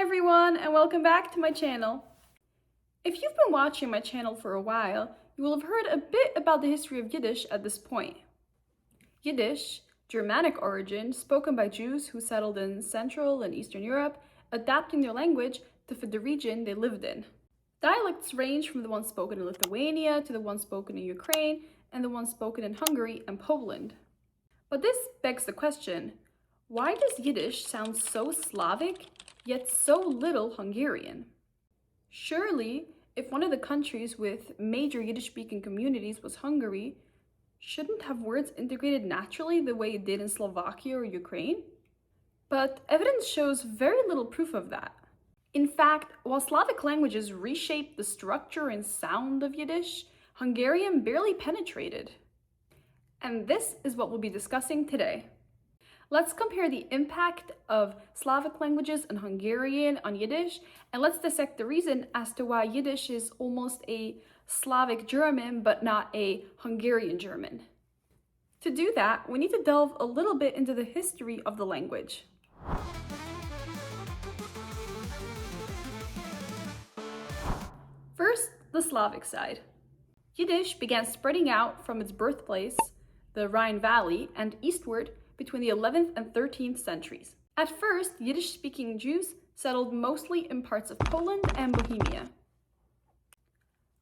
everyone, and welcome back to my channel. If you've been watching my channel for a while, you will have heard a bit about the history of Yiddish at this point. Yiddish, Germanic origin, spoken by Jews who settled in Central and Eastern Europe, adapting their language to fit the region they lived in. Dialects range from the ones spoken in Lithuania to the ones spoken in Ukraine and the ones spoken in Hungary and Poland. But this begs the question, why does Yiddish sound so Slavic, yet so little Hungarian? Surely, if one of the countries with major Yiddish-speaking communities was Hungary, shouldn't have words integrated naturally the way it did in Slovakia or Ukraine? But evidence shows very little proof of that. In fact, while Slavic languages reshaped the structure and sound of Yiddish, Hungarian barely penetrated. And this is what we'll be discussing today. Let's compare the impact of Slavic languages and Hungarian on Yiddish, and let's dissect the reason as to why Yiddish is almost a Slavic German but not a Hungarian German. To do that, we need to delve a little bit into the history of the language. First, the Slavic side. Yiddish began spreading out from its birthplace, the Rhine Valley, and eastward between the 11th and 13th centuries. At first, Yiddish-speaking Jews settled mostly in parts of Poland and Bohemia.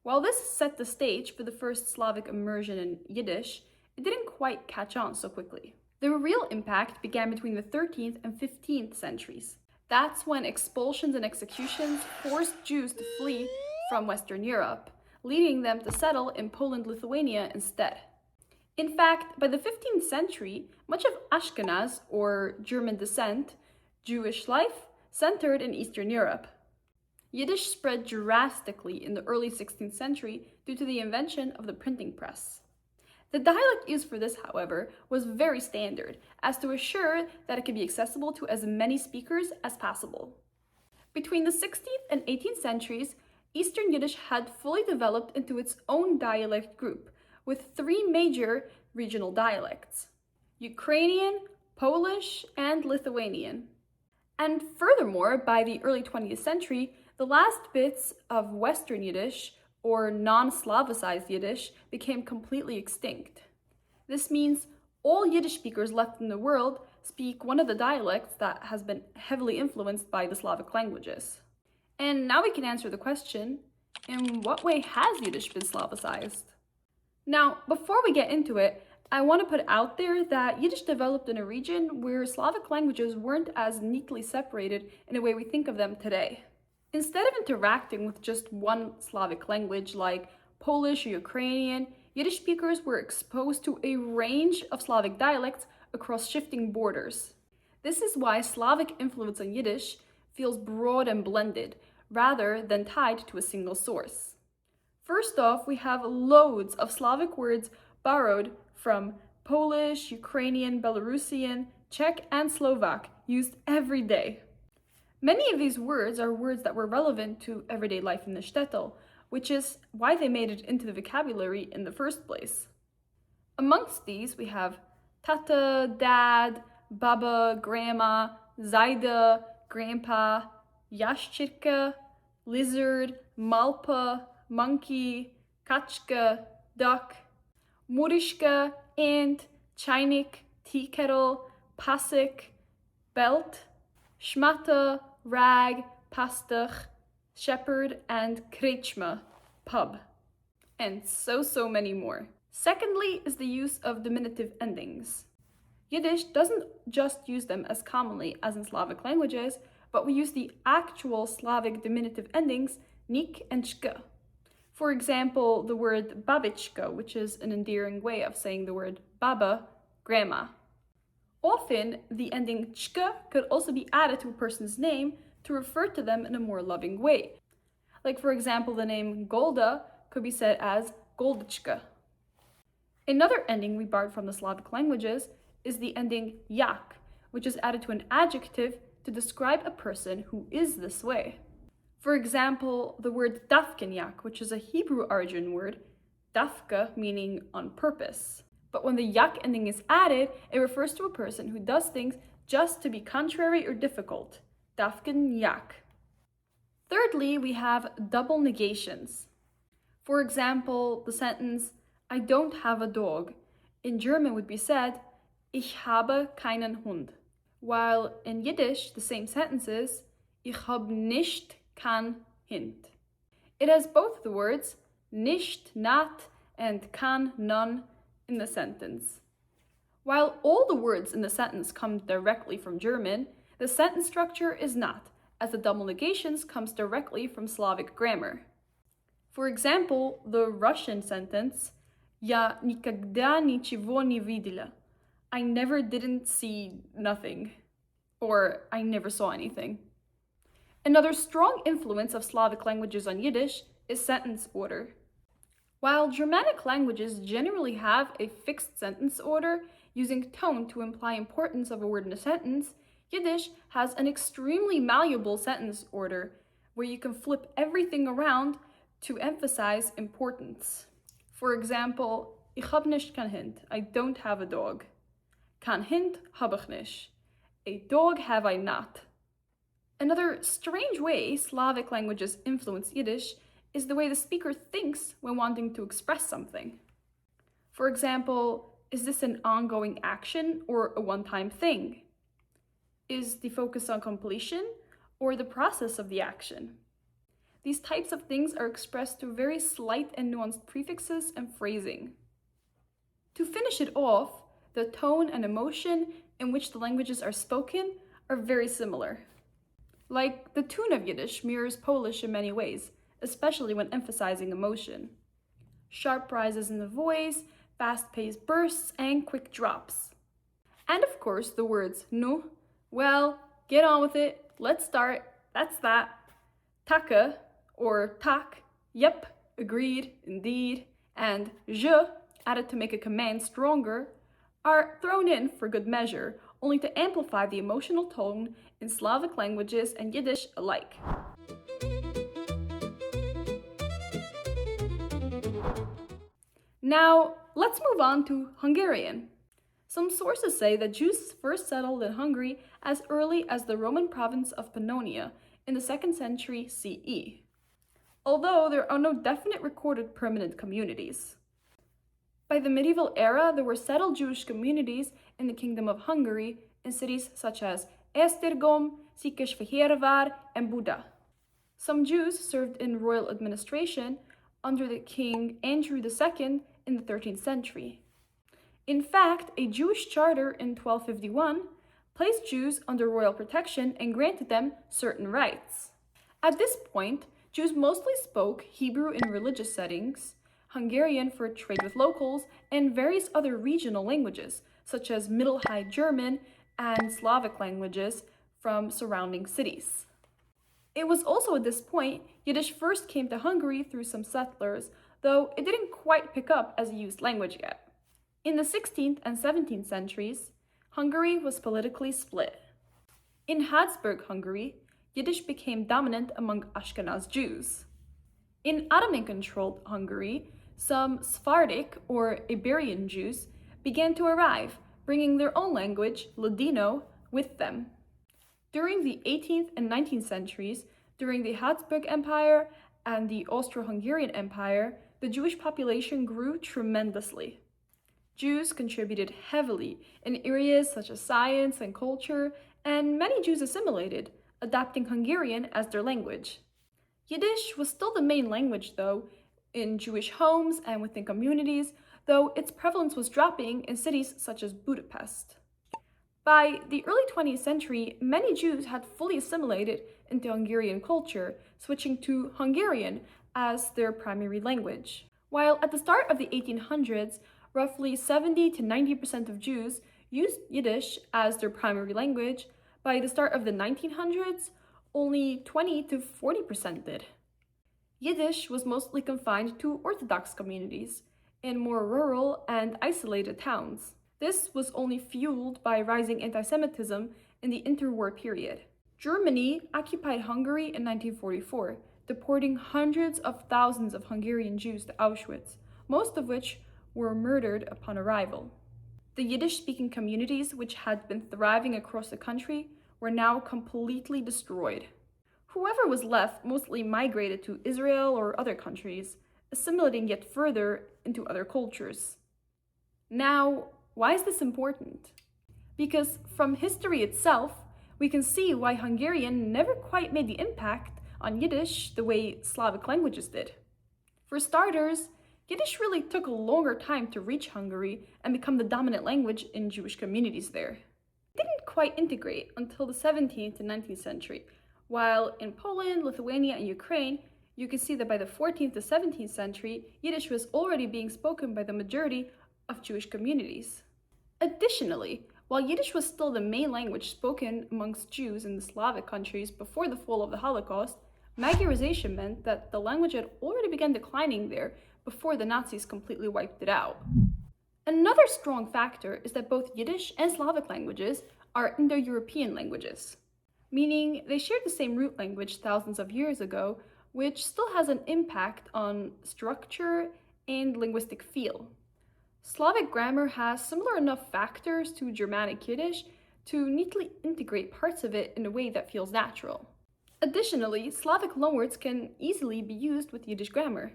While this set the stage for the first Slavic immersion in Yiddish, it didn't quite catch on so quickly. The real impact began between the 13th and 15th centuries. That's when expulsions and executions forced Jews to flee from Western Europe, leading them to settle in Poland-Lithuania instead. In fact, by the 15th century, much of Ashkenaz, or German descent, Jewish life centered in Eastern Europe. Yiddish spread drastically in the early 16th century due to the invention of the printing press. The dialect used for this, however, was very standard, as to assure that it could be accessible to as many speakers as possible. Between the 16th and 18th centuries, Eastern Yiddish had fully developed into its own dialect group, with three major regional dialects: Ukrainian, Polish, and Lithuanian. And furthermore, by the early 20th century, the last bits of Western Yiddish, or non-Slavicized Yiddish, became completely extinct. This means all Yiddish speakers left in the world speak one of the dialects that has been heavily influenced by the Slavic languages. And now we can answer the question, in what way has Yiddish been Slavicized? Now, before we get into it, I want to put out there that Yiddish developed in a region where Slavic languages weren't as neatly separated in a way we think of them today. Instead of interacting with just one Slavic language like Polish or Ukrainian, Yiddish speakers were exposed to a range of Slavic dialects across shifting borders. This is why Slavic influence on Yiddish feels broad and blended, rather than tied to a single source. First off, we have loads of Slavic words borrowed from Polish, Ukrainian, Belarusian, Czech, and Slovak, used every day. Many of these words are words that were relevant to everyday life in the shtetl, which is why they made it into the vocabulary in the first place. Amongst these, we have tata, dad, baba, grandma, zajda, grandpa, yashchirka, lizard, malpa, monkey, kachka, duck, murishka, ant, chainik, tea kettle, pasik, belt, shmata, rag, pastach, shepherd, and krechma, pub, and so many more. Secondly is the use of diminutive endings. Yiddish doesn't just use them as commonly as in Slavic languages, but we use the actual Slavic diminutive endings nik and shka. For example, the word babichka, which is an endearing way of saying the word baba, grandma. Often, the ending chka could also be added to a person's name to refer to them in a more loving way. Like, for example, the name Golda could be said as Goldichka. Another ending we borrowed from the Slavic languages is the ending yak, which is added to an adjective to describe a person who is this way. For example, the word dafkenyak, which is a Hebrew origin word, dafka meaning on purpose. But when the yak ending is added, it refers to a person who does things just to be contrary or difficult. Dafken yak. Thirdly, we have double negations. For example, the sentence, I don't have a dog, in German would be said, Ich habe keinen Hund. While in Yiddish, the same sentence is, Ich hab nicht kein Hund. It has both the words nicht, not, and kann, none in the sentence. While all the words in the sentence come directly from German, the sentence structure is not, as the double negations comes directly from Slavic grammar. For example, the Russian sentence, Я никогда ничего не видела. I never didn't see nothing. Or I never saw anything. Another strong influence of Slavic languages on Yiddish is sentence order. While Germanic languages generally have a fixed sentence order, using tone to imply importance of a word in a sentence, Yiddish has an extremely malleable sentence order, where you can flip everything around to emphasize importance. For example, Ich hab nicht kein Hund. I don't have a dog. Kein Hund hab ich nicht. A dog have I not. Another strange way Slavic languages influence Yiddish is the way the speaker thinks when wanting to express something. For example, is this an ongoing action or a one-time thing? Is the focus on completion or the process of the action? These types of things are expressed through very slight and nuanced prefixes and phrasing. To finish it off, the tone and emotion in which the languages are spoken are very similar. Like, the tune of Yiddish mirrors Polish in many ways, especially when emphasizing emotion. Sharp rises in the voice, fast-paced bursts, and quick drops. And of course, the words nu, well, get on with it, let's start, that's that, taka, or tak, yep, agreed, indeed, and je, added to make a command stronger, are thrown in for good measure, only to amplify the emotional tone in Slavic languages and Yiddish alike. Now, let's move on to Hungarian. Some sources say that Jews first settled in Hungary as early as the Roman province of Pannonia in the 2nd century CE, although there are no definite recorded permanent communities. By the medieval era, there were settled Jewish communities in the Kingdom of Hungary in cities such as Esztergom, Székesfehérvár, and Buda. Some Jews served in royal administration under the King Andrew II in the 13th century. In fact, a Jewish charter in 1251 placed Jews under royal protection and granted them certain rights. At this point, Jews mostly spoke Hebrew in religious settings, Hungarian for trade with locals, and various other regional languages, such as Middle High German and Slavic languages from surrounding cities. It was also at this point Yiddish first came to Hungary through some settlers, though it didn't quite pick up as a used language yet. In the 16th and 17th centuries, Hungary was politically split. In Habsburg Hungary, Yiddish became dominant among Ashkenaz Jews. In Ottoman-controlled Hungary, some Sephardic or Iberian Jews began to arrive, bringing their own language, Ladino, with them. During the 18th and 19th centuries, during the Habsburg Empire and the Austro-Hungarian Empire, the Jewish population grew tremendously. Jews contributed heavily in areas such as science and culture, and many Jews assimilated, adopting Hungarian as their language. Yiddish was still the main language, though, in Jewish homes and within communities, though its prevalence was dropping in cities such as Budapest. By the early 20th century, many Jews had fully assimilated into Hungarian culture, switching to Hungarian as their primary language. While at the start of the 1800s, roughly 70 to 90% of Jews used Yiddish as their primary language, by the start of the 1900s, only 20 to 40% did. Yiddish was mostly confined to Orthodox communities in more rural and isolated towns. This was only fueled by rising anti-Semitism in the interwar period. Germany occupied Hungary in 1944, deporting hundreds of thousands of Hungarian Jews to Auschwitz, most of which were murdered upon arrival. The Yiddish-speaking communities, which had been thriving across the country, were now completely destroyed. Whoever was left mostly migrated to Israel or other countries, assimilating yet further into other cultures. Now, why is this important? Because from history itself, we can see why Hungarian never quite made the impact on Yiddish the way Slavic languages did. For starters, Yiddish really took a longer time to reach Hungary and become the dominant language in Jewish communities there. It didn't quite integrate until the 17th and 19th century, while in Poland, Lithuania, and Ukraine, you can see that by the 14th to 17th century, Yiddish was already being spoken by the majority of Jewish communities. Additionally, while Yiddish was still the main language spoken amongst Jews in the Slavic countries before the fall of the Holocaust, Magyarization meant that the language had already begun declining there before the Nazis completely wiped it out. Another strong factor is that both Yiddish and Slavic languages are Indo-European languages, meaning they shared the same root language thousands of years ago, which still has an impact on structure and linguistic feel. Slavic grammar has similar enough factors to Germanic Yiddish to neatly integrate parts of it in a way that feels natural. Additionally, Slavic loanwords can easily be used with Yiddish grammar.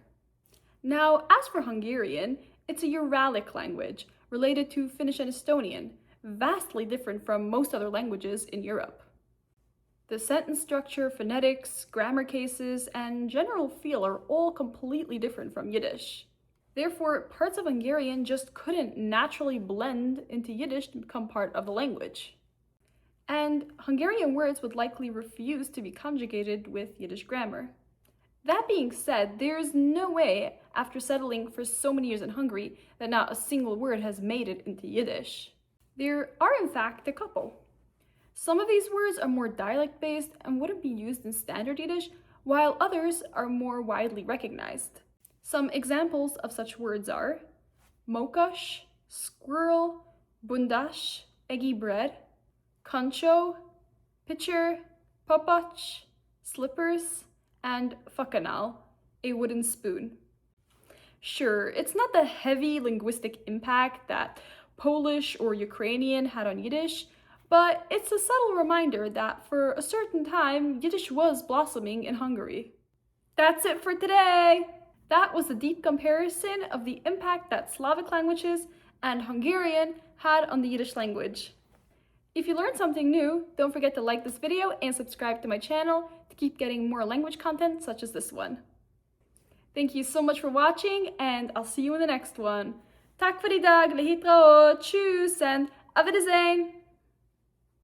Now, as for Hungarian, it's a Uralic language related to Finnish and Estonian, vastly different from most other languages in Europe. The sentence structure, phonetics, grammar cases, and general feel are all completely different from Yiddish. Therefore, parts of Hungarian just couldn't naturally blend into Yiddish to become part of the language. And Hungarian words would likely refuse to be conjugated with Yiddish grammar. That being said, there's no way, after settling for so many years in Hungary, that not a single word has made it into Yiddish. There are in fact a couple. Some of these words are more dialect-based and wouldn't be used in standard Yiddish, while others are more widely recognized. Some examples of such words are mokash, squirrel, bundash, eggy bread, concho, pitcher, popach, slippers, and fakanal, a wooden spoon. Sure, it's not the heavy linguistic impact that Polish or Ukrainian had on Yiddish, but it's a subtle reminder that for a certain time, Yiddish was blossoming in Hungary. That's it for today! That was a deep comparison of the impact that Slavic languages and Hungarian had on the Yiddish language. If you learned something new, don't forget to like this video and subscribe to my channel to keep getting more language content such as this one. Thank you so much for watching, and I'll see you in the next one. Tack för idag, lehitraot, tschüss, and auf Wiedersehen!